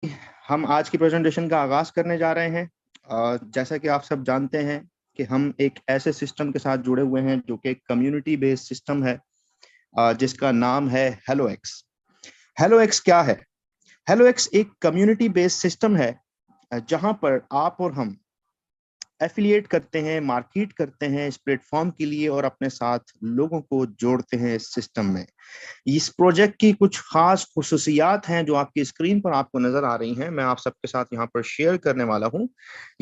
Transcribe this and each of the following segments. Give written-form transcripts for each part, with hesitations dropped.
हम आज की प्रेजेंटेशन का आगाज करने जा रहे हैं। जैसा कि आप सब जानते हैं कि हम एक ऐसे सिस्टम के साथ जुड़े हुए हैं जो कि एक कम्युनिटी बेस्ड सिस्टम है, जिसका नाम है हेलो एक्स। हेलो एक्स क्या है? हेलो एक्स एक कम्युनिटी बेस्ड सिस्टम है, जहां पर आप और हम एफिलिएट करते हैं, मार्केट करते हैं इस प्लेटफॉर्म के लिए और अपने साथ लोगों को जोड़ते हैं इस सिस्टम में। इस प्रोजेक्ट की कुछ खास खुसूसियात हैं जो आपकी स्क्रीन पर आपको नजर आ रही हैं, मैं आप सबके साथ यहाँ पर शेयर करने वाला हूँ।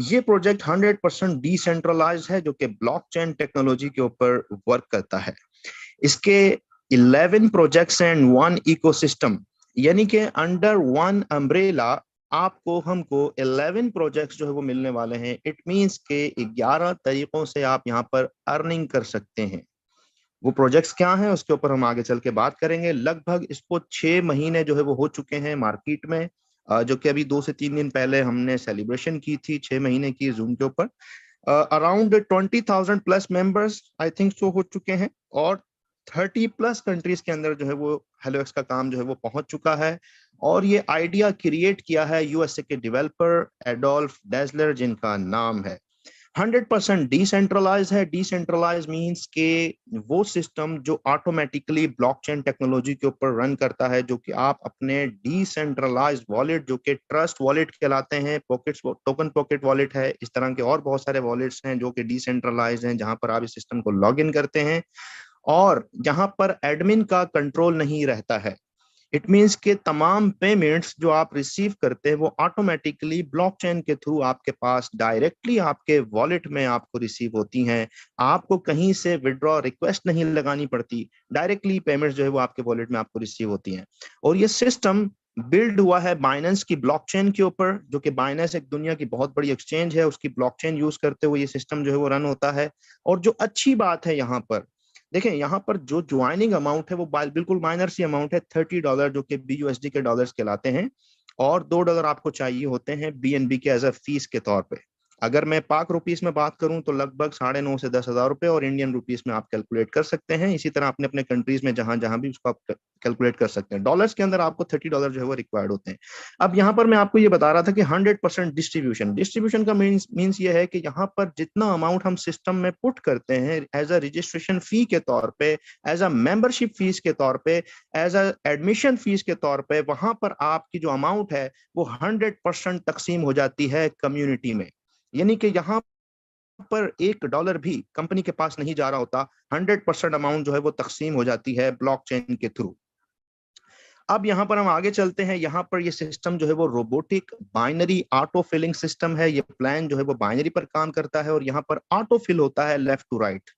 ये प्रोजेक्ट 100% डिसेंट्रलाइज है, जो कि ब्लॉकचेन टेक्नोलॉजी के ऊपर वर्क करता है। इसके 11 प्रोजेक्ट्स एंड वन इकोसिस्टम, यानी कि अंडर वन अम्ब्रेला आपको हमको 11 प्रोजेक्ट्स जो है वो मिलने वाले हैं। इट मींस के 11 तरीकों से आप यहाँ पर अर्निंग कर सकते हैं। वो प्रोजेक्ट्स क्या हैं उसके ऊपर हम आगे चल के बात करेंगे। लगभग इसको 6 महीने जो है वो हो चुके हैं मार्केट में, जो कि अभी 2 से 3 दिन पहले हमने सेलिब्रेशन की थी 6 महीने की जूम के ऊपर। Around 20,000 plus members I think so हो चुके हैं, और 30 प्लस कंट्रीज के अंदर जो है वो हेलो एक्स का काम जो है वो पहुंच चुका है। और ये आइडिया क्रिएट किया है यूएसए के डेवलपर एडोल्फ डेजलर, जिनका नाम है। 100% डिसेंट्रलाइज है। डिसेंट्रलाइज मींस के वो सिस्टम जो ऑटोमेटिकली ब्लॉकचेन टेक्नोलॉजी के ऊपर रन करता है, जो कि आप अपने डिसेंट्रलाइज वॉलेट, जो कि ट्रस्ट वॉलेट कहलाते हैं, पॉकेट्स टोकन पॉकेट वॉलेट है, इस तरह के और बहुत सारे वॉलेट्स हैं जो कि डिसेंट्रलाइज हैं, जहां पर आप इस सिस्टम को लॉग इन करते हैं और जहां पर एडमिन का कंट्रोल नहीं रहता है। इट मीन्स के तमाम पेमेंट्स जो आप रिसीव करते हैं वो ऑटोमेटिकली ब्लॉकचेन के थ्रू आपके पास डायरेक्टली आपके वॉलेट में आपको रिसीव होती हैं। आपको कहीं से विड्रॉ रिक्वेस्ट नहीं लगानी पड़ती, डायरेक्टली पेमेंट्स जो है वो आपके वॉलेट में आपको रिसीव होती हैं। और ये सिस्टम बिल्ड हुआ है बाइनेंस की ब्लॉकचेन के ऊपर, जो कि बाइनेंस एक दुनिया की बहुत बड़ी एक्सचेंज है, उसकी ब्लॉकचेन यूज करते हुए ये सिस्टम जो है वो रन होता है। और जो अच्छी बात है यहाँ पर देखें, यहाँ पर जो ज्वाइनिंग अमाउंट है वो बिल्कुल माइनर सी अमाउंट है, $30, जो कि BUSD के डॉलर्स कहलाते हैं, और $2 आपको चाहिए होते हैं BNB के एज अ फीस के तौर पे। अगर मैं पाक रुपीस में बात करूं तो लगभग 9,500 से 10,000 रुपए, और इंडियन रुपीस में आप कैलकुलेट कर सकते हैं। इसी तरह अपने अपने कंट्रीज में जहां जहां भी उसको आप कैलकुलेट कर सकते हैं। डॉलर्स के अंदर आपको $30 जो है वो रिक्वायर्ड होते हैं। अब यहाँ पर मैं आपको ये बता रहा था कि 100% डिस्ट्रीब्यूशन। डिस्ट्रीब्यूशन का मीन्स ये है कि यहाँ पर जितना अमाउंट हम सिस्टम में पुट करते हैं एज अ रजिस्ट्रेशन फी के तौर पे, एज अ मेंबरशिप फीस के तौर पे, एज अ एडमिशन फीस के तौर पे, वहां पर आपकी जो अमाउंट है वो 100% तकसीम हो जाती है कम्युनिटी में। यानी कि यहाँ पर $1 भी कंपनी के पास नहीं जा रहा होता, 100% अमाउंट जो है वो तकसीम हो जाती है ब्लॉकचेन के थ्रू। अब यहाँ पर हम आगे चलते हैं। यहाँ पर ये सिस्टम जो है वो robotic binary auto filling system है। ये प्लान जो है वो बाइनरी पर काम करता है और यहाँ पर ऑटो फिल होता है लेफ्ट टू राइट।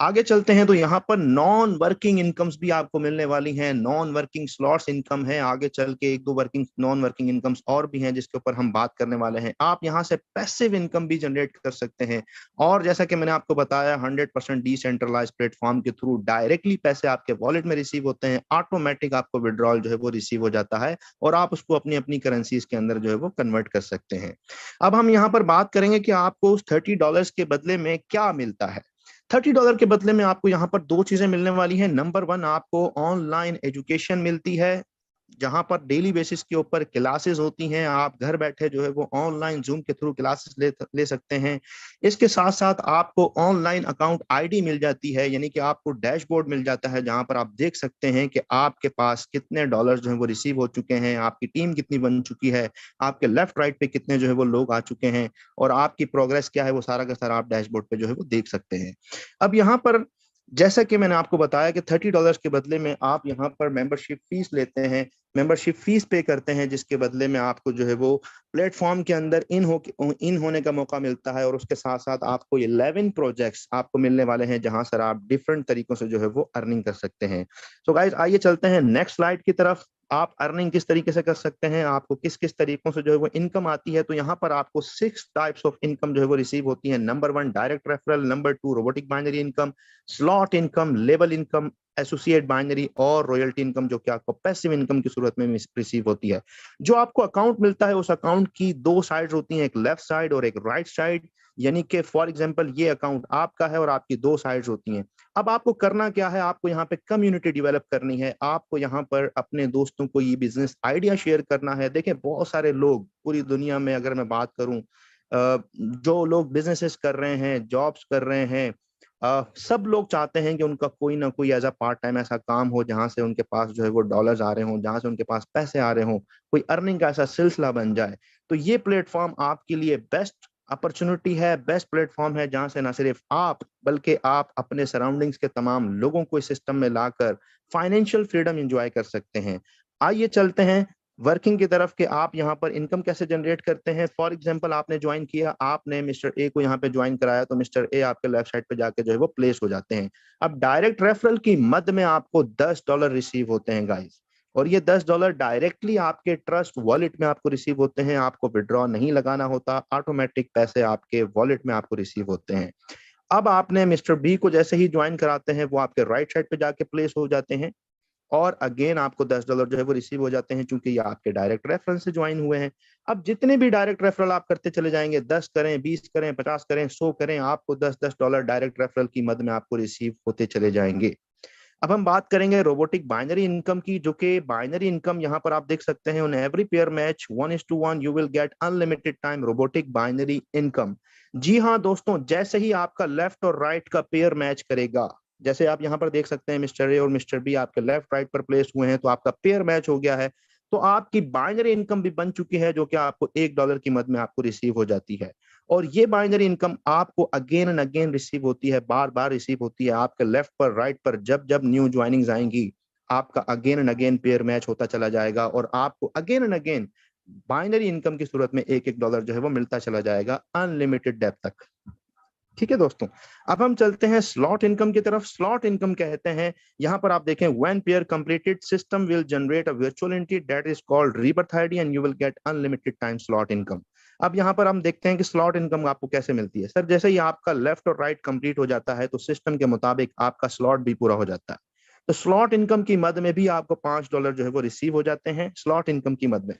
आगे चलते हैं तो यहाँ पर नॉन वर्किंग इनकम्स भी आपको मिलने वाली हैं। नॉन वर्किंग स्लॉट्स इनकम है, आगे चल के एक दो वर्किंग नॉन वर्किंग इनकम्स और भी हैं जिसके ऊपर हम बात करने वाले हैं। आप यहाँ से पैसिव इनकम भी जनरेट कर सकते हैं, और जैसा कि मैंने आपको बताया 100% डिसेंट्रलाइज प्लेटफॉर्म के थ्रू डायरेक्टली पैसे आपके वॉलेट में रिसीव होते हैं। ऑटोमेटिक आपको विड्रॉल जो है वो रिसीव हो जाता है और आप उसको अपनी अपनी करेंसीज के अंदर जो है वो कन्वर्ट कर सकते हैं। अब हम यहाँ पर बात करेंगे कि आपको उस $30 के बदले में क्या मिलता है। $30 के बदले में आपको यहाँ पर दो चीजें मिलने वाली हैं। नंबर वन, आपको ऑनलाइन एजुकेशन मिलती है, जहां पर डेली बेसिस के ऊपर क्लासेस होती हैं। आप घर बैठे जो है वो ऑनलाइन जूम के थ्रू क्लासेस ले सकते हैं। इसके साथ साथ आपको ऑनलाइन अकाउंट आईडी मिल जाती है, यानी कि आपको डैशबोर्ड मिल जाता है जहां पर आप देख सकते हैं कि आपके पास कितने डॉलर जो है वो रिसीव हो चुके हैं, आपकी टीम कितनी बन चुकी है, आपके लेफ्ट राइट पे कितने जो है वो लोग आ चुके हैं, और आपकी प्रोग्रेस क्या है वो सारा का सारा आप डैशबोर्ड पे जो है वो देख सकते हैं। अब यहाँ पर जैसा कि मैंने आपको बताया कि $30 के बदले में आप यहाँ पर मेंबरशिप फीस लेते हैं, मेंबरशिप फीस पे करते हैं, जिसके बदले में आपको जो है वो प्लेटफॉर्म के अंदर इन होने का मौका मिलता है। और उसके साथ साथ आपको 11 प्रोजेक्ट्स आपको मिलने वाले हैं जहां सर आप डिफरेंट तरीकों से जो है वो अर्निंग कर सकते हैं। सो गाइज, आइए चलते हैं नेक्स्ट स्लाइड की तरफ। आप अर्निंग किस तरीके से कर सकते हैं, आपको किस किस तरीकों से जो है वो इनकम आती है, तो यहाँ पर आपको 6 टाइप्स ऑफ इनकम जो है वो रिसीव होती है। Number one, direct referral. Number two, robotic binary income, slot income, label income, associate binary, और रॉयल्टी इनकम, जो कि आपको पैसिव इनकम की सूरत में रिसीव होती है। जो आपको अकाउंट मिलता है उस अकाउंट की दो साइड होती हैं, एक लेफ्ट साइड और एक राइट साइड। यानी कि फॉर एग्जांपल ये अकाउंट आपका है और आपकी दो साइड्स होती हैं। अब आपको करना क्या है, आपको यहाँ पे कम्युनिटी डेवलप करनी है, आपको यहाँ पर अपने दोस्तों को ये बिजनेस आइडिया शेयर करना है। देखिए बहुत सारे लोग पूरी दुनिया में, अगर मैं बात करूं, जो लोग बिजनेसेस कर रहे हैं, जॉब्स कर रहे हैं, सब लोग चाहते हैं कि उनका कोई ना कोई एज अ पार्ट टाइम ऐसा काम हो जहां से उनके पास जो है वो डॉलर्स आ रहे हों, जहां से उनके पास पैसे आ रहे हों, कोई अर्निंग का ऐसा सिलसिला बन जाए। तो ये प्लेटफॉर्म आपके लिए बेस्ट अपॉर्चुनिटी है, बेस्ट प्लेटफॉर्म है, जहां से ना सिर्फ आप बल्कि आप अपने सराउंडिंग्स के तमाम लोगों को इस सिस्टम में लाकर फाइनेंशियल फ्रीडम एंजॉय कर सकते हैं। आइए चलते हैं वर्किंग की तरफ के आप यहाँ पर इनकम कैसे जनरेट करते हैं। फॉर एग्जांपल आपने ज्वाइन किया, आपने मिस्टर ए को यहाँ पे ज्वाइन कराया, तो मिस्टर ए आपके लेफ्ट साइड पे जाके जो है वो प्लेस हो जाते हैं। अब डायरेक्ट रेफरल की मद में आपको $10 रिसीव होते हैं गाइस, और ये $10 डायरेक्टली आपके ट्रस्ट वॉलेट में आपको रिसीव होते हैं। आपको विड्रॉ नहीं लगाना होता, ऑटोमेटिक पैसे आपके वॉलेट में आपको रिसीव होते हैं। अब आपने मिस्टर बी को जैसे ही ज्वाइन कराते हैं, वो आपके राइट साइड पे जाके प्लेस हो जाते हैं, और अगेन आपको $10 जो है वो रिसीव हो जाते हैं, चूंकि ये आपके डायरेक्ट रेफरेंस से ज्वाइन हुए हैं। अब जितने भी डायरेक्ट रेफरल आप करते चले जाएंगे, 10 करें, 20 करें, 50 करें, 100 करें, आपको $10 डायरेक्ट रेफरल की मद में आपको रिसीव होते चले जाएंगे। अब हम बात करेंगे रोबोटिक बाइनरी इनकम की, जो कि बाइनरी इनकम यहाँ पर आप देख सकते हैं, on every pair match 1:1 you will get unlimited time robotic binary income. जी हाँ दोस्तों, जैसे ही आपका लेफ्ट और राइट का पेयर मैच करेगा, जैसे आप यहाँ पर देख सकते हैं मिस्टर ए और मिस्टर बी आपके लेफ्ट राइट पर प्लेस हुए हैं, तो आपका पेयर मैच हो गया है, तो आपकी बाइनरी इनकम भी बन चुकी है, जो कि आपको $1 की मद में आपको रिसीव हो जाती है। और ये बाइनरी इनकम आपको अगेन एंड अगेन रिसीव होती है, बार बार रिसीव होती है, आपके लेफ्ट पर राइट पर जब जब न्यू ज्वाइनिंग्स आएंगी, आपका again and again pair match होता चला जाएगा, और आपको again and again binary income की सूरत में $1 जो है वो मिलता चला जाएगा अनलिमिटेड डेप्थ तक। ठीक है दोस्तों, अब हम चलते हैं स्लॉट इनकम की तरफ। स्लॉट इनकम कहते हैं, यहां पर आप देखें, when pair completed system will generate a virtual entity that is called rebirth ID and you will get unlimited time slot income. अब यहां पर हम देखते हैं कि स्लॉट इनकम आपको कैसे मिलती है। सर जैसे ही आपका लेफ्ट और राइट कंप्लीट हो जाता है, तो सिस्टम के मुताबिक आपका स्लॉट भी पूरा हो जाता है। तो स्लॉट इनकम की मद में भी आपको $5 जो है वो रिसीव हो जाते हैं स्लॉट इनकम की मद में।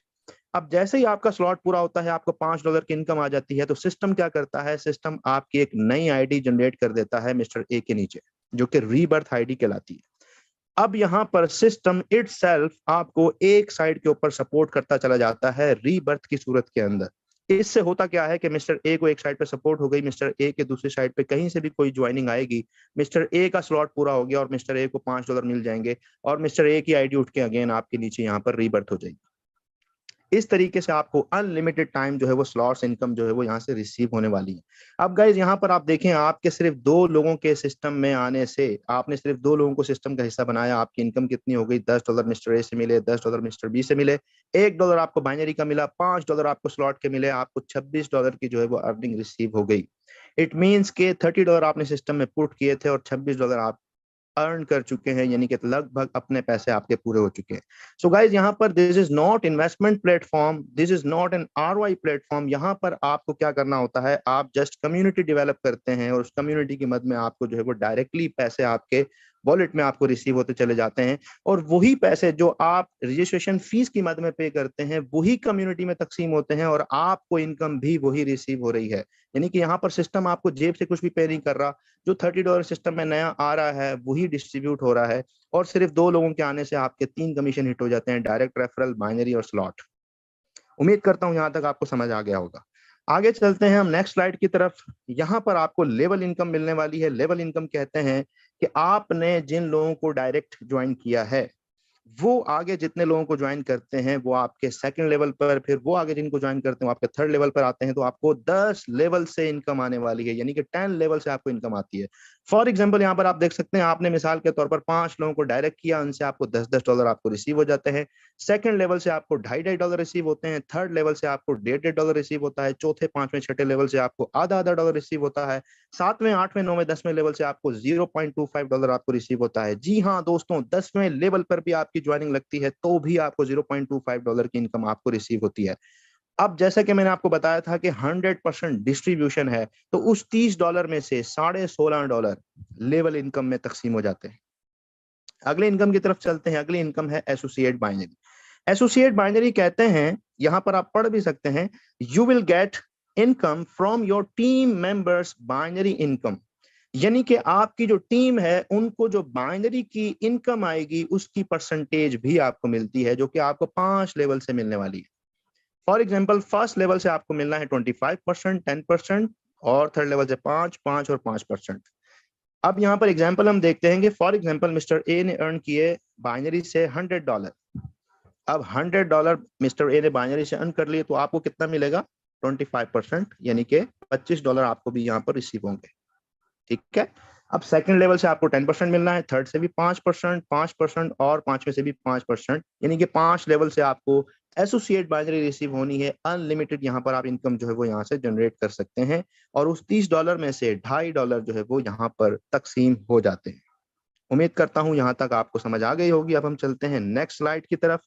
अब जैसे ही आपका स्लॉट पूरा होता है, आपको $5 की इनकम आ जाती है, तो सिस्टम क्या करता है, सिस्टम आपकी एक नई आईडी जनरेट कर देता है मिस्टर ए के नीचे, जो कि रीबर्थ आईडी कहलाती है। अब यहाँ पर सिस्टम इटसेल्फ आपको एक साइड के ऊपर सपोर्ट करता चला जाता है रीबर्थ की सूरत के अंदर। इससे होता क्या है कि मिस्टर ए को एक साइड पे सपोर्ट हो गई, मिस्टर ए के दूसरी साइड पे कहीं से भी कोई ज्वाइनिंग आएगी, मिस्टर ए का स्लॉट पूरा हो गया और मिस्टर ए को $5 मिल जाएंगे, और मिस्टर ए की आईडी उठ के अगेन आपके नीचे यहाँ पर रीबर्थ हो जाएगी। इस तरीके से आपको अनलिमिटेड टाइम जो है वो स्लॉट्स इनकम जो है वो यहाँ से रिसीव होने वाली है। अब गाइज यहाँ पर आप देखें, आपके सिर्फ 2 लोगों के सिस्टम में आने से, आपने सिर्फ 2 लोगों को सिस्टम का हिस्सा बनाया, आपकी इनकम कितनी हो गई, $10 मिस्टर ए से मिले, $10 मिस्टर बी से मिले, $1 आपको बाइनरी का मिला, $5 आपको स्लॉट के मिले, आपको $26 की जो है वो अर्निंग रिसीव हो गई। इट मीन्स के $30 आपने सिस्टम में पुट किए थे और $26 आप अर्न कर चुके हैं, यानी कि लगभग अपने पैसे आपके पूरे हो चुके हैं। सो गाइज यहाँ पर this is not investment platform, this is not an ROI platform. यहाँ पर आपको क्या करना होता है, आप जस्ट कम्युनिटी डेवलप करते हैं, और उस कम्युनिटी की मदद में आपको जो है वो डायरेक्टली पैसे आपके वॉलेट में आपको रिसीव होते चले जाते हैं, और वही पैसे जो आप रजिस्ट्रेशन फीस की मद में पे करते हैं वही कम्युनिटी में तकसीम होते हैं, और आपको इनकम भी वही रिसीव हो रही है। यानी कि यहाँ पर सिस्टम आपको जेब से कुछ भी पे नहीं कर रहा, जो $30 सिस्टम में नया आ रहा है वही डिस्ट्रीब्यूट हो रहा है, और सिर्फ 2 लोगों के आने से आपके 3 कमीशन हिट हो जाते हैं, डायरेक्ट रेफरल, बाइनरी और स्लॉट। उम्मीद करता हूं यहां तक आपको समझ आ गया होगा। आगे चलते हैं हम नेक्स्ट स्लाइड की तरफ। यहाँ पर आपको लेवल इनकम मिलने वाली है। लेवल इनकम कहते हैं कि आपने जिन लोगों को डायरेक्ट ज्वाइन किया है, वो आगे जितने लोगों को ज्वाइन करते हैं वो आपके सेकंड लेवल पर, फिर वो आगे जिनको ज्वाइन करते हैं वो आपके थर्ड लेवल पर आते हैं, तो आपको 10 लेवल से इनकम आने वाली है, यानी कि 10 लेवल से आपको इनकम आती है। फॉर एग्जांपल यहाँ पर आप देख सकते हैं, आपने मिसाल के तौर पर 5 लोगों को डायरेक्ट किया, उनसे आपको $10 आपको रिसीव हो जाते हैं। सेकंड लेवल से आपको $2.5 रिसीव होते हैं, थर्ड लेवल से आपको $1.5 रिसीव होता है, चौथे, पांचवें, छठे लेवल से आपको आधा $1 रिसीव होता है, 7वें, 8वें, 9वें, 10वें लेवल से आपको $0.25 आपको रिसीव होता है। जी हाँ दोस्तों, 10वें लेवल पर भी आपकी ज्वाइनिंग लगती है तो भी आपको $0.25 की इनकम आपको रिसीव होती है। अब जैसा कि मैंने आपको बताया था कि 100% डिस्ट्रीब्यूशन है, तो उस $30 में से $16.5 लेवल इनकम में तकसीम हो जाते हैं। अगले इनकम की तरफ चलते हैं। अगली इनकम है एसोसिएट बाइनरी। एसोसिएट बाइनरी कहते हैं, यहां पर आप पढ़ भी सकते हैं, you will gate income from your team members binary income, यानी कि आपकी जो टीम है उनको जो बाइनरी की इनकम आएगी उसकी परसेंटेज भी आपको मिलती है, जो कि आपको 5 लेवल से मिलने वाली है। फॉर एग्जाम्पल फर्स्ट लेवल से आपको मिलना है 25%, 10%, और थर्ड लेवल से 5 और 5%। अब यहाँ पर एग्जाम्पल हम देखते हैं कि फॉर एग्जाम्पल मिस्टर ए ने अर्न किए बाइनरी से $100। अब $100 मिस्टर ए ने बाइनरी से अर्न कर लिए, तो आपको कितना मिलेगा? 25%, यानी कि $25 आपको भी यहाँ पर रिसीव होंगे। ठीक है। अब सेकंड लेवल से आपको 10% मिलना है, थर्ड से भी 5%, 5% और पांचवें से भी 5%, यानी कि 5 लेवल से आपको एसोसिएट बाइनरी रिसीव होनी है। अनलिमिटेड यहाँ पर आप इनकम जो है वो यहाँ से जनरेट कर सकते हैं, और उस $30 में से $2.5 जो है वो यहाँ पर तकसीम हो जाते हैं। उम्मीद करता हूं यहाँ तक आपको समझ आ गई होगी। अब हम चलते हैं नेक्स्ट स्लाइड की तरफ।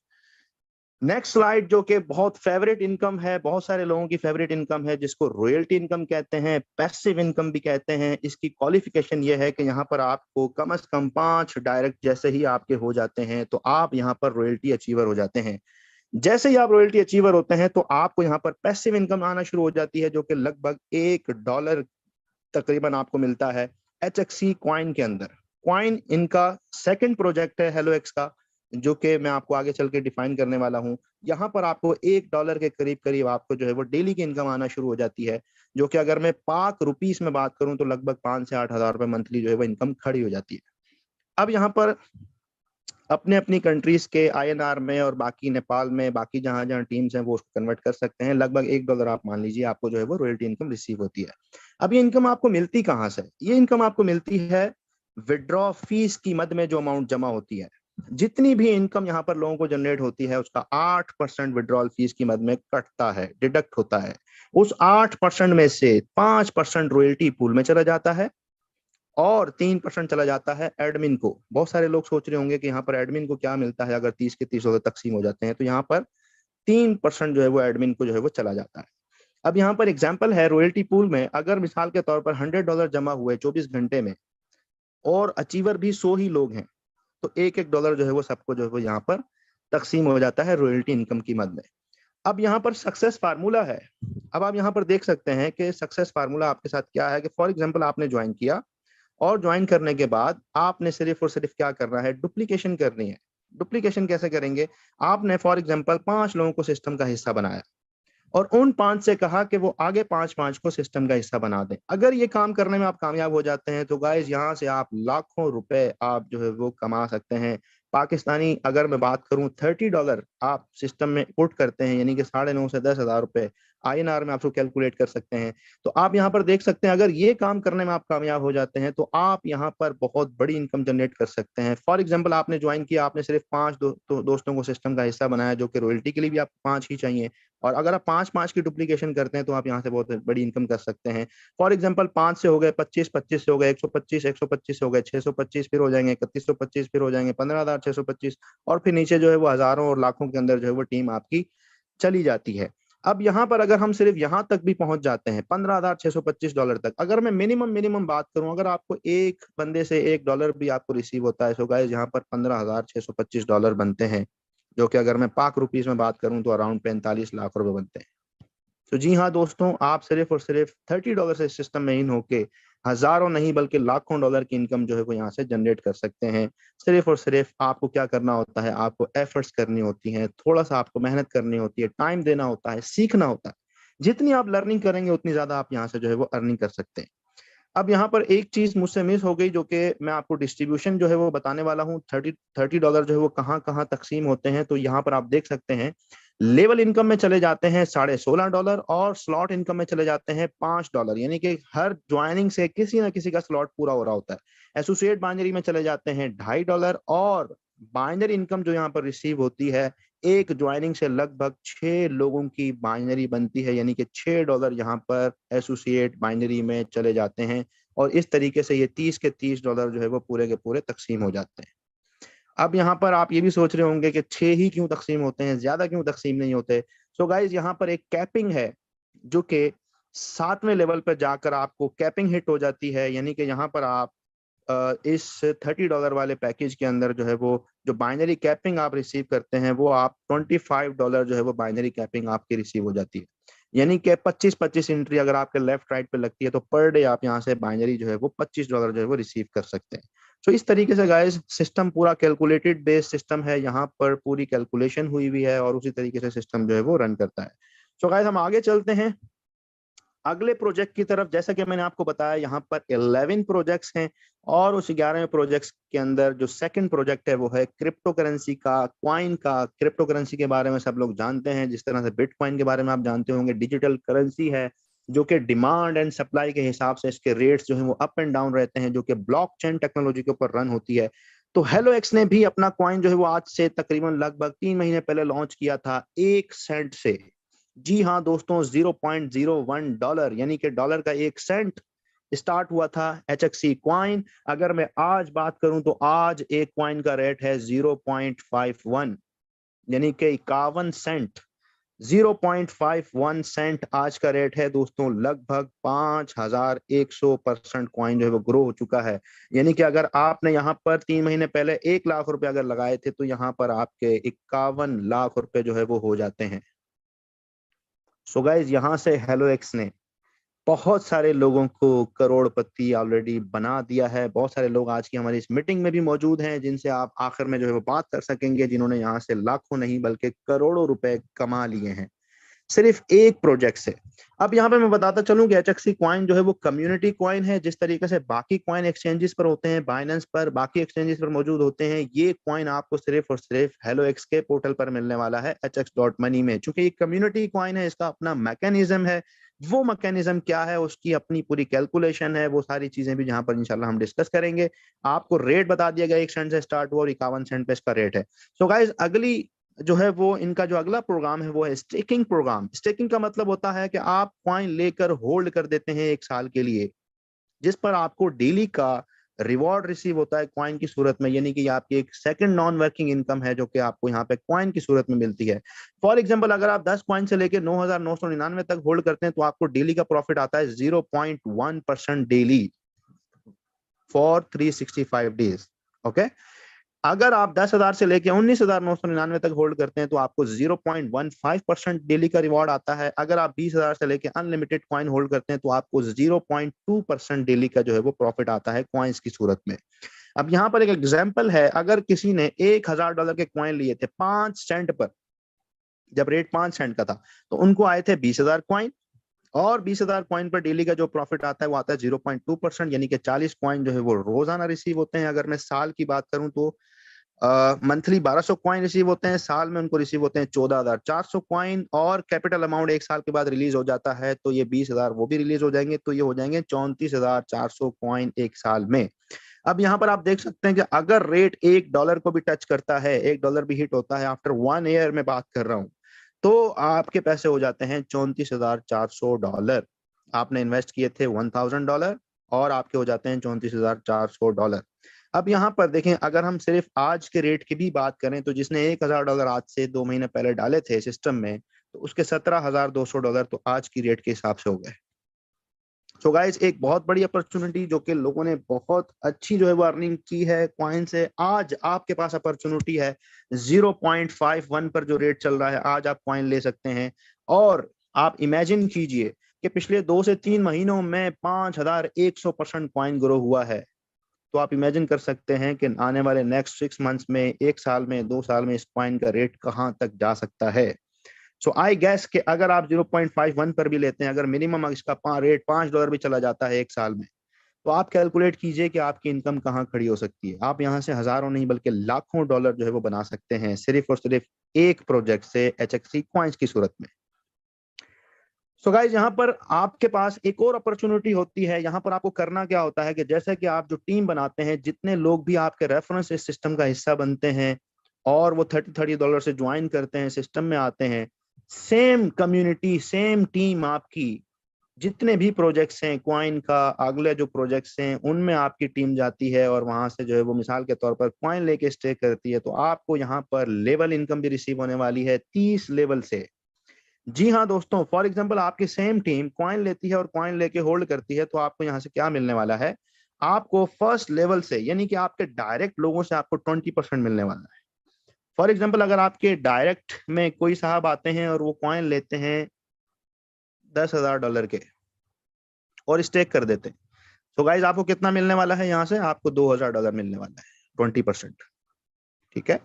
नेक्स्ट स्लाइड जो कि बहुत फेवरेट इनकम है, बहुत सारे लोगों की फेवरेट इनकम है, जिसको रॉयल्टी इनकम कहते हैं, पैसिव इनकम भी कहते हैं। इसकी क्वालिफिकेशन ये है कि यहाँ पर आपको कम से कम 5 डायरेक्ट जैसे ही आपके हो जाते हैं तो आप यहाँ पर रॉयल्टी अचीवर हो जाते हैं। जैसे ही आप रॉयल्टी अचीवर होते हैं तो आपको यहाँ पर पैसिव इनकम आना शुरू हो जाती है, जो कि लगभग $1 तकरीबन आपको मिलता है HXC कॉइन के अंदर। कॉइन इनका सेकंड प्रोजेक्ट है हेलोएक्स का, जो कि मैं आपको आगे चल के डिफाइन करने वाला हूं। यहाँ पर आपको $1 के करीब करीब आपको जो है वो डेली की इनकम आना शुरू हो जाती है, जो कि अगर मैं पाक रुपीस में बात करूं तो लगभग 5 से 8 हज़ार रुपए मंथली जो है वो इनकम खड़ी हो जाती है। अब यहाँ पर अपने अपनी कंट्रीज के INR में और बाकी नेपाल में बाकी जहां जहां टीम्स हैं वो उसको कन्वर्ट कर सकते हैं। लगभग $1 आप मान लीजिए आपको जो है वो रॉयल्टी इनकम रिसीव होती है। अब ये इनकम आपको मिलती कहाँ से? ये इनकम आपको मिलती है विड्रॉ फीस की मद में जो अमाउंट जमा होती है। जितनी भी इनकम यहाँ पर लोगों को जनरेट होती है उसका 8% विड्रॉल फीस की मद में कटता है, डिडक्ट होता है। उस 8% में से 5% रॉयल्टी पूल में चला जाता है और 3% चला जाता है एडमिन को। बहुत सारे लोग सोच रहे होंगे कि यहाँ पर एडमिन को क्या मिलता है अगर 30 के 30 तकसीम हो जाते हैं, तो यहाँ पर 3% जो है वो एडमिन को जो है वो चला जाता है। अब यहाँ पर एग्जाम्पल है रॉयल्टी पूल में, अगर मिसाल के तौर पर $100 जमा हुए 24 घंटे में और अचीवर भी 100 ही लोग हैं, तो $1 जो है वो सबको जो है वो यहाँ पर तकसीम हो जाता है रॉयल्टी इनकम की मद में। अब यहाँ पर सक्सेस फार्मूला है। अब आप यहाँ पर देख सकते हैं कि सक्सेस फार्मूला आपके साथ क्या है कि फॉर एग्जाम्पल आपने ज्वाइन किया और ज्वाइन करने के बाद आपने सिर्फ और सिर्फ क्या करना है? डुप्लीकेशन करनी है। डुप्लीकेशन कैसे करेंगे? आपने फॉर एग्जांपल 5 लोगों को सिस्टम का हिस्सा बनाया और उन 5 से कहा कि वो आगे 5 को सिस्टम का हिस्सा बना दें। अगर ये काम करने में आप कामयाब हो जाते हैं तो गाइस यहाँ से आप लाखों रुपए आप जो है वो कमा सकते हैं। पाकिस्तानी अगर मैं बात करूं $30 आप सिस्टम में पुट करते हैं, यानी कि 9.5 से 10,000 रुपए INR में आप कैलकुलेट कर सकते हैं। तो आप यहाँ पर देख सकते हैं अगर ये काम करने में आप कामयाब हो जाते हैं तो आप यहाँ पर बहुत बड़ी इनकम जनरेट कर सकते हैं। फॉर एग्जाम्पल आपने ज्वाइन किया, आपने सिर्फ 5 दोस्तों को सिस्टम का हिस्सा बनाया, जो कि रॉयल्टी के लिए भी आपको 5 ही चाहिए, और अगर आप 5 की डुप्लीकेशन करते हैं तो आप यहाँ से बहुत बड़ी इनकम कर सकते हैं। फॉर एग्जांपल 5 से हो गए 25, 25 से हो गए 125, 125 से हो गए 625, फिर हो जाएंगे 3125, फिर हो जाएंगे 15,625, और फिर नीचे जो है वो हजारों और लाखों के अंदर जो है वो टीम आपकी चली जाती है। अब यहाँ पर अगर हम सिर्फ यहाँ तक भी पहुंच जाते हैं $15,625 तक, अगर मैं मिनिमम बात करूं, अगर आपको एक बंदे से $1 भी आपको रिसीव होता है, सो गाइस यहाँ पर $15,625 बनते हैं, जो कि अगर मैं पाक रुपीस में बात करूं तो अराउंड 45 लाख रुपए बनते हैं। तो जी हाँ दोस्तों, आप सिर्फ और सिर्फ $30 से सिस्टम में इन होके हजारों नहीं बल्कि लाखों डॉलर की इनकम जो है वो यहाँ से जनरेट कर सकते हैं। सिर्फ और सिर्फ आपको क्या करना होता है? आपको एफर्ट्स करनी होती हैं, थोड़ा सा आपको मेहनत करनी होती है, टाइम देना होता है, सीखना होता है। जितनी आप लर्निंग करेंगे उतनी ज्यादा आप यहाँ से जो है वो अर्निंग कर सकते हैं। अब यहाँ पर एक चीज मुझसे मिस हो गई, जो कि मैं आपको डिस्ट्रीब्यूशन जो है वो बताने वाला हूँ। $30 जो है वो कहाँ कहाँ तकसीम होते हैं, तो यहाँ पर आप देख सकते हैं लेवल इनकम में चले जाते हैं $16.5 और स्लॉट इनकम में चले जाते हैं $5, यानी कि हर ज्वाइनिंग से किसी ना किसी का स्लॉट पूरा हो रहा होता है। एसोसिएट बाइनरी में चले जाते हैं $2.5 और बाइनरी इनकम जो यहाँ पर रिसीव होती है, एक ज्वाइनिंग से लगभग 6 लोगों की बाइनरी बनती है, यानी कि $6 यहाँ पर एसोसिएट बाइनरी में चले जाते हैं, और इस तरीके से ये 30 के $30 जो है वो पूरे के पूरे तकसीम हो जाते हैं। अब यहाँ पर आप ये भी सोच रहे होंगे कि 6 ही क्यों तकसीम होते हैं, ज्यादा क्यों तकसीम नहीं होते? सो गाइज यहाँ पर एक कैपिंग है, जो कि 7वें लेवल पर जाकर आपको कैपिंग हिट हो जाती है, यानी कि यहाँ पर आप इस $30 वाले पैकेज के अंदर जो है वो जो बाइनरी कैपिंग आप रिसीव करते हैं वो आप $25 जो है वो बाइनरी कैपिंग आपकी रिसीव हो जाती है। यानी कि 25-25 एंट्री अगर आपके लेफ्ट राइट पे लगती है तो पर डे आप यहाँ से बाइनरी जो है वो $25 जो है वो रिसीव कर सकते हैं। तो इस तरीके से गाइस सिस्टम पूरा कैलकुलेटेड बेस्ड सिस्टम है, यहाँ पर पूरी कैलकुलेशन हुई हुई है और उसी तरीके से सिस्टम जो है वो रन करता है। तो गाइस हम आगे चलते हैं अगले प्रोजेक्ट की तरफ। जैसा कि मैंने आपको बताया यहाँ पर 11 प्रोजेक्ट्स हैं और उस 11वें प्रोजेक्ट्स के अंदर जो सेकंड प्रोजेक्ट है वो है क्रिप्टो करेंसी का, क्वाइन का। क्रिप्टो करेंसी के बारे में सब लोग जानते हैं, जिस तरह से बिटकॉइन के बारे में आप जानते होंगे। डिजिटल करेंसी है जो कि डिमांड एंड सप्लाई के हिसाब से इसके रेट्स जो है वो अप एंड डाउन रहते हैं, जो कि ब्लॉकचेन टेक्नोलॉजी के ऊपर रन होती है। तो हेलो एक्स ने भी अपना कॉइन जो है वो आज से तकरीबन लगभग 3 महीने पहले लॉन्च किया था 1 सेंट से। जी हाँ दोस्तों, $0.01 यानी कि डॉलर का 1 सेंट स्टार्ट हुआ था HXC क्वाइन। अगर मैं आज बात करूं तो आज एक क्वाइन का रेट है 0.51 यानी कि 51 सेंट। 0.51 सेंट आज का रेट है दोस्तों। लगभग 5100% क्वाइन जो है वो ग्रो हो चुका है। यानी कि अगर आपने यहाँ पर 3 महीने पहले 1 लाख रुपए अगर लगाए थे तो यहाँ पर आपके 51 लाख रुपए जो है वो हो जाते हैं। सो गाइज यहाँ से हेलो एक्स ने बहुत सारे लोगों को करोड़पति ऑलरेडी बना दिया है। बहुत सारे लोग आज की हमारी इस मीटिंग में भी मौजूद हैं जिनसे आप आखिर में जो है वो बात कर सकेंगे, जिन्होंने यहाँ से लाखों नहीं बल्कि करोड़ों रुपए कमा लिए हैं सिर्फ एक प्रोजेक्ट से। अब यहाँ पे मैं बताता चलूं कि HXC क्वाइन जो है वो कम्युनिटी क्वाइन है। जिस तरीके से बाकी क्वाइन एक्सचेंजेस पर होते हैं, बाइनेंस पर, बाकी एक्सचेंजेस पर मौजूद होते हैं, ये क्वाइन आपको सिर्फ और सिर्फ हेलो एक्स के पोर्टल पर मिलने वाला है hx.money में। चूंकि ये कम्युनिटी क्वाइन है, इसका अपना मैकेनिज्म है। वो मैकेनिज्म क्या है, उसकी अपनी पूरी कैलकुलेशन है, वो सारी चीजें भी जहां पर इंशाल्लाह हम डिस्कस करेंगे। आपको रेट बता दिया गया 1 सेंट से स्टार्ट हुआ और 51 सेंट पे इसका रेट है। सो गाइज अगली जो है वो इनका जो अगला प्रोग्राम है वो है स्टेकिंग प्रोग्राम। स्टेकिंग का मतलब होता है कि आप कॉइन लेकर होल्ड कर देते हैं 1 साल के लिए, जिस पर आपको डेली का रिवॉर्ड रिसीव होता है कॉइन की सूरत में। यानी कि आपकी एक सेकंड नॉन वर्किंग इनकम है जो कि आपको यहाँ पे कॉइन की सूरत में मिलती है। फॉर एग्जांपल अगर आप 10 कॉइन से लेकर 9999 तक होल्ड करते हैं तो आपको डेली का प्रॉफिट आता है 0.1% डेली फॉर 365 डेज। ओके, अगर आप 10,000 से लेके 19,999 तक होल्ड करते हैं तो आपको 0.15% डेली का रिवॉर्ड आता है। अगर आप 20,000 से लेके अनलिमिटेड कॉइन होल्ड करते हैं तो आपको 0.2% डेली का जो है वो प्रॉफिट आता है कॉइन्स की सूरत में। अब यहाँ पर एक एग्जांपल है, अगर किसी ने $1,000 के कॉइन लिए थे 5 सेंट पर, जब रेट 5 सेंट का था, तो उनको आए थे 20,000 कॉइन और 20,000 कॉइन पर डेली का जो प्रॉफिट आता है वो आता है 0.2%, यानी कि 40 कॉइन जो है वो रोजाना रिसीव होते हैं। अगर मैं साल की बात करूं तो मंथली 1200 कॉइन रिसीव होते हैं, साल में उनको रिसीव होते हैं 14,400 कॉइन। और कैपिटल अमाउंट 1 साल के बाद रिलीज हो जाता है तो ये 20,000 वो भी रिलीज हो जाएंगे, तो ये हो जाएंगे 34,400 कॉइन 1 साल में। अब यहाँ पर आप देख सकते हैं कि अगर रेट $1 को भी टच करता है, $1 भी हिट होता है आफ्टर 1 ईयर में बात कर रहा हूँ, तो आपके पैसे हो जाते हैं $34,400। आपने इन्वेस्ट किए थे $1,000 और आपके हो जाते हैं $34,400। अब यहाँ पर देखें, अगर हम सिर्फ आज के रेट की भी बात करें तो जिसने $1,000 आज से 2 महीने पहले डाले थे सिस्टम में, तो उसके $17,200 तो आज की रेट के हिसाब से हो गए। सो गाइस एक बहुत बड़ी अपॉर्चुनिटी जो कि लोगों ने बहुत अच्छी जो है वो अर्निंग की है कॉइन से। आज आपके पास अपॉर्चुनिटी है 0.51 पर जो रेट चल रहा है, आज आप कॉइन ले सकते हैं। और आप इमेजिन कीजिए कि पिछले 2 से 3 महीनों में 5100% कॉइन ग्रो हुआ है। तो आप इमेजिन कर सकते हैं कि आने वाले नेक्स्ट 6 मंथ्स में, 1 साल में, 2 साल में इस कॉइन का रेट कहां तक जा सकता है। सो आई गैस कि अगर आप 0.51 पर भी लेते हैं, अगर मिनिमम इसका रेट $5 भी चला जाता है 1 साल में, तो आप कैलकुलेट कीजिए कि आपकी इनकम कहाँ खड़ी हो सकती है। आप यहाँ से हजारों नहीं बल्कि लाखों डॉलर जो है वो बना सकते हैं सिर्फ और सिर्फ एक प्रोजेक्ट से HXC कॉइन्स की सूरत में। सो गाइज यहाँ पर आपके पास एक और अपॉर्चुनिटी होती है। यहाँ पर आपको करना क्या होता है कि जैसे कि आप जो टीम बनाते हैं, जितने लोग भी आपके रेफरेंस इस सिस्टम का हिस्सा बनते हैं और वो $30 से ज्वाइन करते हैं, सिस्टम में आते हैं, सेम कम्युनिटी, सेम टीम आपकी, जितने भी प्रोजेक्ट्स हैं क्वाइन का, अगले जो प्रोजेक्ट्स हैं उनमें आपकी टीम जाती है और वहां से जो है वो मिसाल के तौर पर क्वाइन लेके स्टे करती है। तो आपको यहाँ पर लेवल इनकम भी रिसीव होने वाली है 30 लेवल से। जी हाँ दोस्तों, फॉर एग्जांपल आपकी सेम टीम कॉइन लेती है और कॉइन लेके होल्ड करती है, तो आपको यहाँ से क्या मिलने वाला है, आपको फर्स्ट लेवल से यानी कि आपके डायरेक्ट लोगों से आपको 20% मिलने वाला है। फॉर एग्जांपल अगर आपके डायरेक्ट में कोई साहब आते हैं और वो कॉइन लेते हैं $10,000 के और स्टेक कर देते हैं, तो गाइज आपको कितना मिलने वाला है? यहाँ से आपको $2,000 मिलने वाला है, 20%। ठीक है,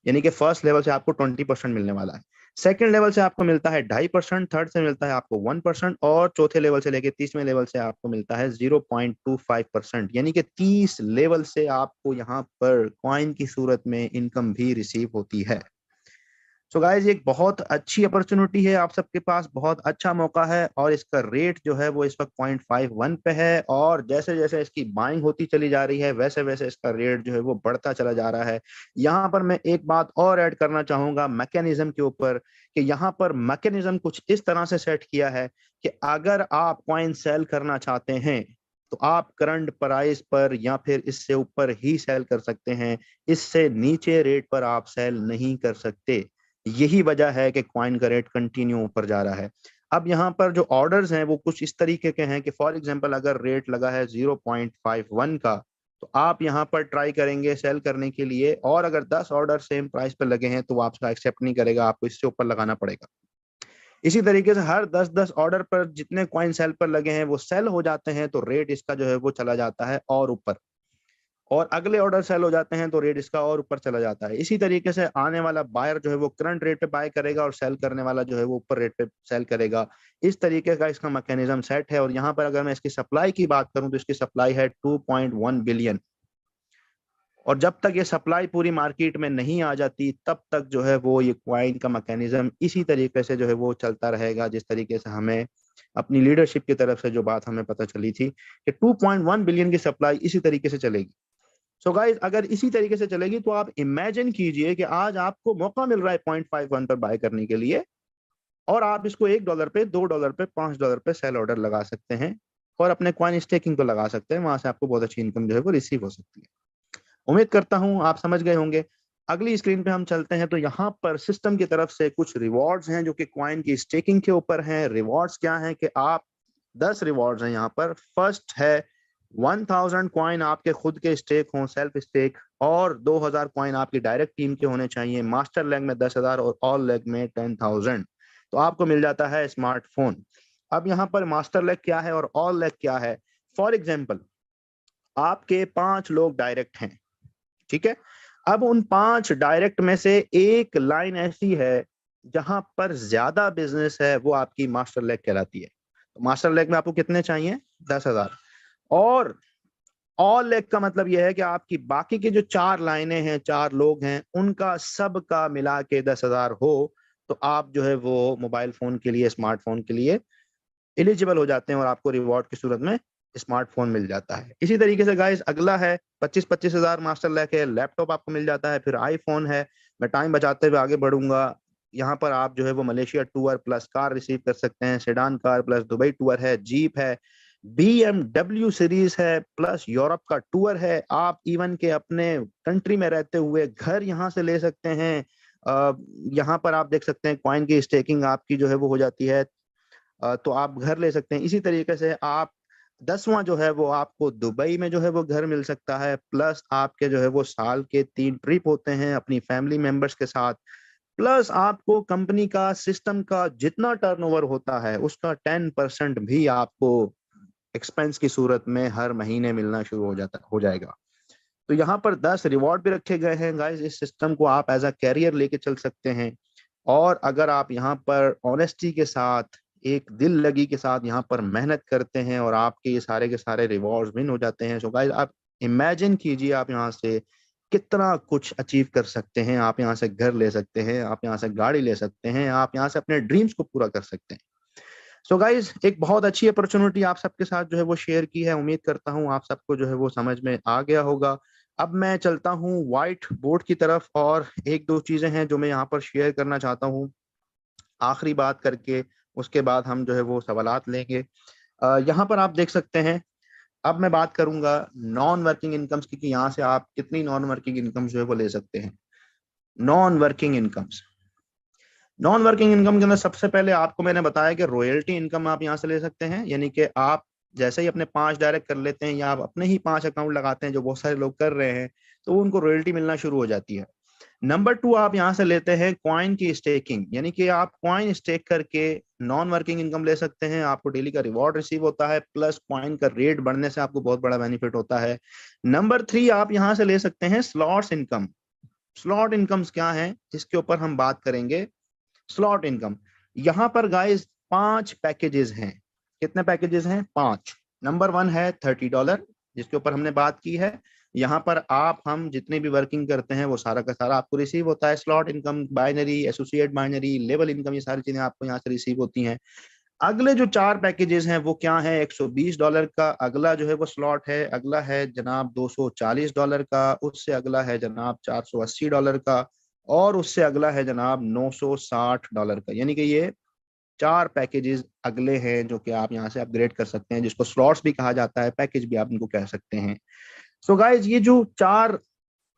यानी कि फर्स्ट लेवल से आपको 20% मिलने वाला है, सेकंड लेवल से आपको मिलता है 2.5%, थर्ड से मिलता है आपको 1%, और चौथे लेवल से लेके 30वें लेवल से आपको मिलता है 0.25%। यानी कि 30 लेवल से आपको यहाँ पर कॉइन की सूरत में इनकम भी रिसीव होती है। सो गाइज एक बहुत अच्छी अपॉर्चुनिटी है आप सबके पास, बहुत अच्छा मौका है, और इसका रेट जो है वो इस वक्त 0.51 पे है, और जैसे जैसे इसकी बाइंग होती चली जा रही है वैसे वैसे इसका रेट जो है वो बढ़ता चला जा रहा है। यहाँ पर मैं एक बात और ऐड करना चाहूंगा मैकेनिज्म के ऊपर, कि यहाँ पर मैकेनिज्म कुछ इस तरह से सेट किया है कि अगर आप कॉइन सेल करना चाहते हैं तो आप करंट प्राइस पर या फिर इससे ऊपर ही सेल कर सकते हैं, इससे नीचे रेट पर आप सेल नहीं कर सकते। यही वजह है कि कॉइन का रेट कंटिन्यू ऊपर जा रहा है। अब यहाँ पर जो ऑर्डर्स हैं वो कुछ इस तरीके के हैं कि फॉर एग्जांपल अगर रेट लगा है 0.51 का, तो आप यहाँ पर ट्राई करेंगे सेल करने के लिए, और अगर 10 ऑर्डर सेम प्राइस पर लगे हैं तो आपका एक्सेप्ट नहीं करेगा, आपको इससे ऊपर लगाना पड़ेगा। इसी तरीके से हर 10-10 ऑर्डर पर जितने कॉइन सेल पर लगे हैं वो सेल हो जाते हैं तो रेट इसका जो है वो चला जाता है और ऊपर, और अगले ऑर्डर सेल हो जाते हैं तो रेट इसका और ऊपर चला जाता है। इसी तरीके से आने वाला बायर जो है वो करंट रेट पे बाय करेगा और सेल करने वाला जो है वो ऊपर रेट पे सेल करेगा। इस तरीके का इसका मैकेनिज्म सेट है। और यहाँ पर अगर मैं इसकी सप्लाई की बात करूं तो इसकी सप्लाई है 2.1 बिलियन, और जब तक ये सप्लाई पूरी मार्केट में नहीं आ जाती तब तक जो है वो ये कॉइन का मैकेनिज्म इसी तरीके से जो है वो चलता रहेगा, जिस तरीके से हमें अपनी लीडरशिप की तरफ से जो बात हमें पता चली थी कि 2.1 बिलियन की सप्लाई इसी तरीके से चलेगी। सो गाइस अगर इसी तरीके से चलेगी तो आप इमेजिन कीजिए कि आज आपको मौका मिल रहा है 0.51 पर बाय करने के लिए, और आप इसको $1 पे, $2 पे, $5 पे सेल ऑर्डर लगा सकते हैं और अपने कॉइन स्टेकिंग को लगा सकते हैं। वहां से आपको बहुत अच्छी इनकम जो है वो रिसीव हो सकती है। उम्मीद करता हूं आप समझ गए होंगे। अगली स्क्रीन पे हम चलते हैं तो यहाँ पर सिस्टम की तरफ से कुछ रिवॉर्ड्स हैं जो कि कॉइन की स्टेकिंग के ऊपर हैं। रिवॉर्ड्स क्या हैं कि आप 10 रिवॉर्ड्स हैं यहाँ पर। फर्स्ट है 1000 कॉइन आपके खुद के स्टेक हों, सेल्फ स्टेक, और 2000 कॉइन आपकी डायरेक्ट टीम के होने चाहिए। मास्टर लेग में 10,000 और ऑल लेग में 10,000, तो आपको मिल जाता है स्मार्टफोन। अब यहाँ पर मास्टर लेग क्या है और ऑल लेग क्या है? फॉर एग्जाम्पल आपके 5 लोग डायरेक्ट हैं, ठीक है। अब उन 5 डायरेक्ट में से एक लाइन ऐसी है जहां पर ज्यादा बिजनेस है, वो आपकी मास्टर लेग कहलाती है। तो मास्टर लेग में आपको कितने चाहिए? 10,000। और ऑल लेग का मतलब यह है कि आपकी बाकी की जो 4 लाइनें हैं, 4 लोग हैं, उनका सबका मिला के 10,000 हो तो आप जो है वो मोबाइल फोन के लिए, स्मार्टफोन के लिए एलिजिबल हो जाते हैं और आपको रिवॉर्ड की सूरत में स्मार्टफोन मिल जाता है। इसी तरीके से गाइस अगला है 25-25 हजार मास्टर लेके लैपटॉप आपको मिल जाता है, फिर आईफोन है। मैं टाइम बचाते हुए आगे बढ़ूंगा। यहाँ पर आप जो है वो Malaysia tour plus car receive कर सकते हैं, sedan car plus Dubai tour है, जीप है, BMW सीरीज है, प्लस यूरोप का टूर है। आप इवन के अपने कंट्री में रहते हुए घर यहाँ से ले सकते हैं। यहाँ पर आप देख सकते हैं कॉइन की स्टेकिंग आपकी जो है वो हो जाती है, तो आप घर ले सकते हैं। इसी तरीके से आप 10वां जो है वो आपको दुबई में जो है वो घर मिल सकता है, प्लस आपके जो है वो साल के 3 ट्रिप होते हैं अपनी फैमिली मेंबर्स के साथ, प्लस आपको कंपनी का सिस्टम का जितना टर्नओवर होता है उसका 10% भी आपको एक्सपेंस की सूरत में हर महीने मिलना शुरू हो जाएगा। तो यहाँ पर 10 रिवॉर्ड भी रखे गए हैं गाइस। इस सिस्टम को आप एज अ कैरियर लेके चल सकते हैं, और अगर आप यहाँ पर ऑनेस्टी के साथ, एक दिल लगी के साथ यहाँ पर मेहनत करते हैं और आपके ये सारे के सारे रिवॉर्ड्स विन हो जाते हैं। सो गाइस आप इमेजिन कीजिए आप यहाँ से कितना कुछ अचीव कर सकते हैं। आप यहाँ से घर ले सकते हैं, आप यहाँ से गाड़ी ले सकते हैं, आप यहाँ से अपने ड्रीम्स को पूरा कर सकते हैं। सो गाइज एक बहुत अच्छी अपॉर्चुनिटी आप सबके साथ जो है वो शेयर की है। उम्मीद करता हूँ आप सबको जो है वो समझ में आ गया होगा। अब मैं चलता हूँ व्हाइट बोर्ड की तरफ, और एक दो चीजें हैं जो मैं यहाँ पर शेयर करना चाहता हूँ आखिरी बात करके, उसके बाद हम जो है वो सवालात लेंगे। यहाँ पर आप देख सकते हैं, अब मैं बात करूंगा नॉन वर्किंग इनकम्स की, कि यहाँ से आप कितनी नॉन वर्किंग इनकम जो है वो ले सकते हैं। Non working incomes, non working income के अंदर सबसे पहले आपको मैंने बताया कि रॉयल्टी इनकम आप यहाँ से ले सकते हैं। यानी कि आप जैसे ही अपने 5 डायरेक्ट कर लेते हैं या आप अपने ही 5 अकाउंट लगाते हैं, जो बहुत सारे लोग कर रहे हैं, तो उनको रॉयल्टी मिलना शुरू हो जाती है। नंबर 2 आप यहाँ से लेते हैं कॉइन की स्टेकिंग, यानी कि आप कॉइन स्टेक करके नॉन वर्किंग इनकम ले सकते हैं, आपको डेली का रिवॉर्ड रिसीव होता है, प्लस पॉइंट का रेट बढ़ने से आपको बहुत बड़ा बेनिफिट होता है। नंबर 3 आप यहां से ले सकते हैं स्लॉट्स इनकम। स्लॉट इनकम्स क्या है, इसके ऊपर हम बात करेंगे। स्लॉट इनकम, यहाँ पर गाइस 5 पैकेजेस हैं। कितने पैकेजेस हैं? 5। नंबर 1 है $30, जिसके ऊपर हमने बात की है। यहाँ पर आप हम जितने भी वर्किंग करते हैं वो सारा का सारा आपको रिसीव होता है। Slot income, binary, associate binary, level income, ये सारी चीजें आपको यहाँ से रिसीव होती हैं। अगले जो 4 पैकेजेस हैं वो क्या है? $120 का अगला जो है वो स्लॉट है। अगला है जनाब $240 का, उससे अगला है जनाब $480 का, और उससे अगला है जनाब $960 का। यानी कि ये 4 पैकेजेस अगले हैं जो कि आप यहाँ से अपग्रेड कर सकते हैं, जिसको स्लॉट्स भी कहा जाता है, पैकेज भी आप इनको कह सकते हैं। सो गाइज, ये जो 4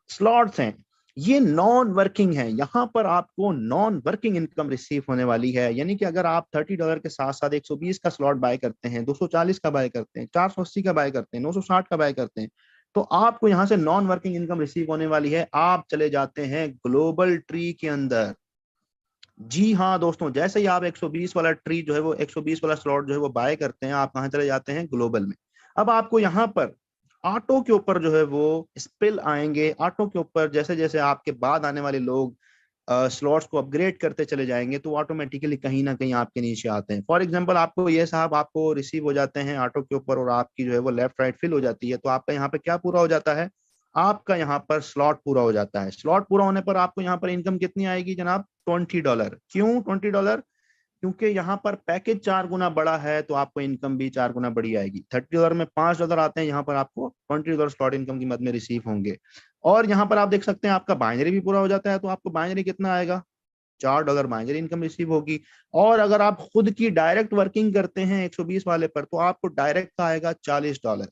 स्लॉट्स हैं ये नॉन वर्किंग है। यहाँ पर आपको नॉन वर्किंग इनकम रिसीव होने वाली है। यानी कि अगर आप $30 के साथ साथ 120 का स्लॉट बाय करते हैं, 240 का बाय करते हैं, 480 का बाय करते हैं, 960 का बाय करते हैं, तो आपको यहाँ से नॉन वर्किंग इनकम रिसीव होने वाली है। आप चले जाते हैं ग्लोबल ट्री के अंदर। जी हाँ दोस्तों, जैसे ही आप 120 वाला ट्री जो है वो 120 वाला स्लॉट जो है वो बाय करते हैं, आप कहाँ चले जाते हैं? ग्लोबल में। अब आपको यहाँ पर ऑटो के ऊपर जो है वो स्पिल आएंगे। ऑटो के ऊपर जैसे जैसे आपके बाद आने वाले लोग स्लॉट्स को अपग्रेड करते चले जाएंगे तो ऑटोमेटिकली कहीं ना कहीं आपके नीचे आते हैं। फॉर एग्जांपल, आपको ये साहब आपको रिसीव हो जाते हैं ऑटो के ऊपर और आपकी जो है वो लेफ्ट राइट फिल हो जाती है, तो आपका यहाँ पे क्या पूरा हो जाता है? आपका यहाँ पर स्लॉट पूरा हो जाता है। स्लॉट पूरा होने पर आपको यहाँ पर इनकम कितनी आएगी जनाब? $20। क्यों $20? क्योंकि यहाँ पर पैकेज 4 गुना बड़ा है तो आपको इनकम भी 4 गुना बड़ी आएगी। $30 में $5 आते हैं, यहाँ पर आपको $20 स्लॉट इनकम की मद में रिसीव होंगे। और यहाँ पर आप देख सकते हैं आपका बाइनरी भी पूरा हो जाता है, तो आपको बाइनरी कितना आएगा? $4 बाइनरी इनकम रिसीव होगी। और अगर आप खुद की डायरेक्ट वर्किंग करते हैं 120 वाले पर, तो आपको डायरेक्ट का आएगा $40।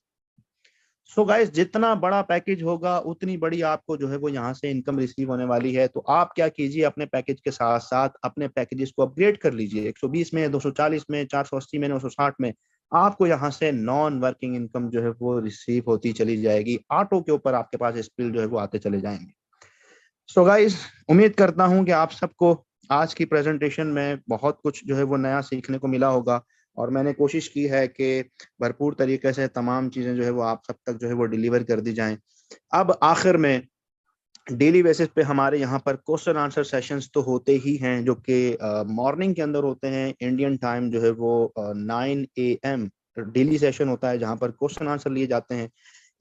सो गाइस, जितना बड़ा पैकेज होगा उतनी बड़ी आपको जो है वो यहाँ से इनकम रिसीव होने वाली है। तो आप क्या कीजिए, अपने पैकेज के साथ साथ अपने पैकेजेस को अपग्रेड कर लीजिए। 120 में, 240 में, 480 में, 960 में आपको यहाँ से नॉन वर्किंग इनकम जो है वो रिसीव होती चली जाएगी। ऑटो के ऊपर आपके पास स्पिल जो है वो आते चले जाएंगे। सो गाइस, उम्मीद करता हूँ कि आप सबको आज की प्रेजेंटेशन में बहुत कुछ जो है वो नया सीखने को मिला होगा, और मैंने कोशिश की है कि भरपूर तरीके से तमाम चीज़ें जो है वो आप सब तक जो है वो डिलीवर कर दी जाएं। अब आखिर में डेली बेसिस पे हमारे यहाँ पर क्वेश्चन आंसर सेशंस तो होते ही हैं, जो कि मॉर्निंग के अंदर होते हैं। इंडियन टाइम जो है वो 9 AM डेली सेशन होता है, जहाँ पर क्वेश्चन आंसर लिए जाते हैं।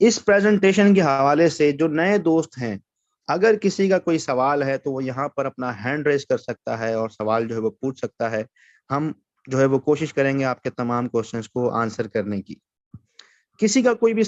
इस प्रेजेंटेशन के हवाले से जो नए दोस्त हैं, अगर किसी का कोई सवाल है तो वो यहाँ पर अपना हैंड रेज कर सकता है और सवाल जो है वो पूछ सकता है। हम जो है वो कोशिश करेंगे आपके तमाम क्वेश्चंस को आंसर करने की। किसी का कोई भी